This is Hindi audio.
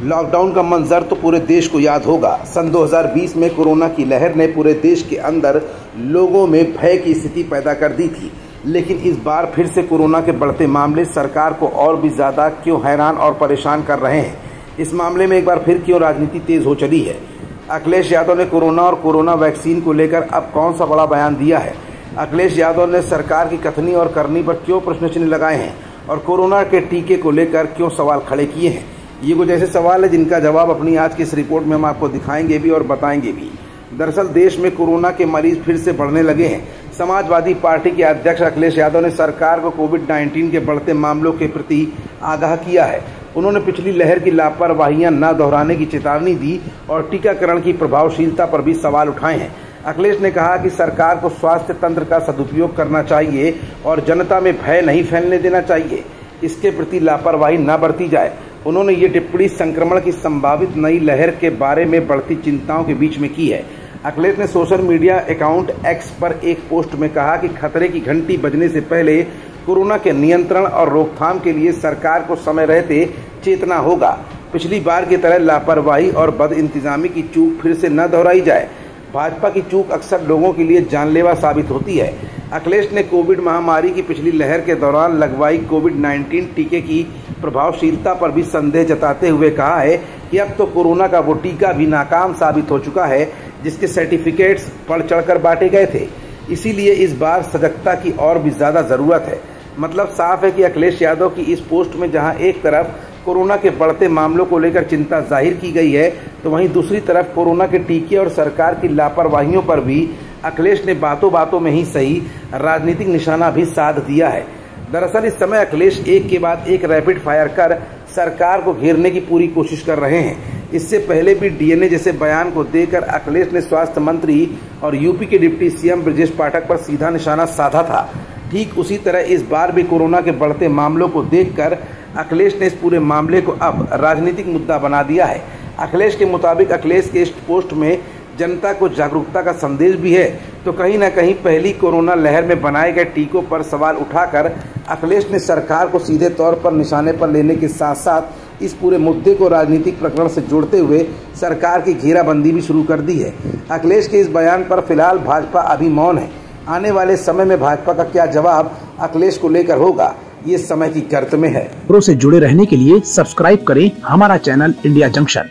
लॉकडाउन का मंजर तो पूरे देश को याद होगा। सन 2020 में कोरोना की लहर ने पूरे देश के अंदर लोगों में भय की स्थिति पैदा कर दी थी, लेकिन इस बार फिर से कोरोना के बढ़ते मामले सरकार को और भी ज़्यादा क्यों हैरान और परेशान कर रहे हैं। इस मामले में एक बार फिर क्यों राजनीति तेज हो चली है। अखिलेश यादव ने कोरोना और कोरोना वैक्सीन को लेकर अब कौन सा बड़ा बयान दिया है। अखिलेश यादव ने सरकार की कथनी और करनी पर क्यों प्रश्न चिन्ह लगाए हैं और कोरोना के टीके को लेकर क्यों सवाल खड़े किए हैं। ये कुछ ऐसे सवाल है जिनका जवाब अपनी आज की इस रिपोर्ट में हम आपको दिखाएंगे भी और बताएंगे भी। दरअसल देश में कोरोना के मरीज फिर से बढ़ने लगे हैं। समाजवादी पार्टी के अध्यक्ष अखिलेश यादव ने सरकार को कोविड-19 के बढ़ते मामलों के प्रति आगाह किया है। उन्होंने पिछली लहर की लापरवाहियां न दोहराने की चेतावनी दी और टीकाकरण की प्रभावशीलता पर भी सवाल उठाए हैं। अखिलेश ने कहा कि सरकार को स्वास्थ्य तंत्र का सदुपयोग करना चाहिए और जनता में भय नहीं फैलने देना चाहिए। इसके प्रति लापरवाही न बरती जाए। उन्होंने ये टिप्पणी संक्रमण की संभावित नई लहर के बारे में बढ़ती चिंताओं के बीच में की है। अखिलेश ने सोशल मीडिया अकाउंट एक्स पर एक पोस्ट में कहा कि खतरे की घंटी बजने से पहले कोरोना के नियंत्रण और रोकथाम के लिए सरकार को समय रहते चेतना होगा। पिछली बार की तरह लापरवाही और बदइंतजामी की चूक फिर से न दोहराई जाए। भाजपा की चूक अक्सर लोगों के लिए जानलेवा साबित होती है। अखिलेश ने कोविड महामारी की पिछली लहर के दौरान लगवाई कोविड-19 टीके की प्रभावशीलता पर भी संदेह जताते हुए कहा है कि अब तो कोरोना का वो टीका भी नाकाम साबित हो चुका है जिसके सर्टिफिकेट्स बढ़ चढ़कर बांटे गए थे। इसीलिए इस बार सजगता की और भी ज्यादा जरूरत है। मतलब साफ है कि अखिलेश यादव की इस पोस्ट में जहां एक तरफ कोरोना के बढ़ते मामलों को लेकर चिंता जाहिर की गई है, तो वहीं दूसरी तरफ कोरोना के टीके और सरकार की लापरवाहियों पर भी अखिलेश ने बातों बातों में ही सही राजनीतिक निशाना भी साध दिया है। दरअसल इस समय अखिलेश एक के बाद एक रैपिड फायर कर सरकार को घेरने की पूरी कोशिश कर रहे हैं। इससे पहले भी डीएनए जैसे बयान को देकर अखिलेश ने स्वास्थ्य मंत्री और यूपी के डिप्टी सीएम ब्रजेश पाठक पर सीधा निशाना साधा था। ठीक उसी तरह इस बार भी कोरोना के बढ़ते मामलों को देखकर अखिलेश ने इस पूरे मामले को अब राजनीतिक मुद्दा बना दिया है। अखिलेश के मुताबिक अखिलेश के इस पोस्ट में जनता को जागरूकता का संदेश भी है, तो कहीं न कहीं पहली कोरोना लहर में बनाए गए टीकों पर सवाल उठाकर अखिलेश ने सरकार को सीधे तौर पर निशाने पर लेने के साथ साथ इस पूरे मुद्दे को राजनीतिक प्रकरण से जोड़ते हुए सरकार की घेराबंदी भी शुरू कर दी है। अखिलेश के इस बयान पर फिलहाल भाजपा अभी मौन है। आने वाले समय में भाजपा का क्या जवाब अखिलेश को लेकर होगा, ये समय की गर्त में है। खबरों से जुड़े रहने के लिए सब्सक्राइब करें हमारा चैनल इंडिया जंक्शन।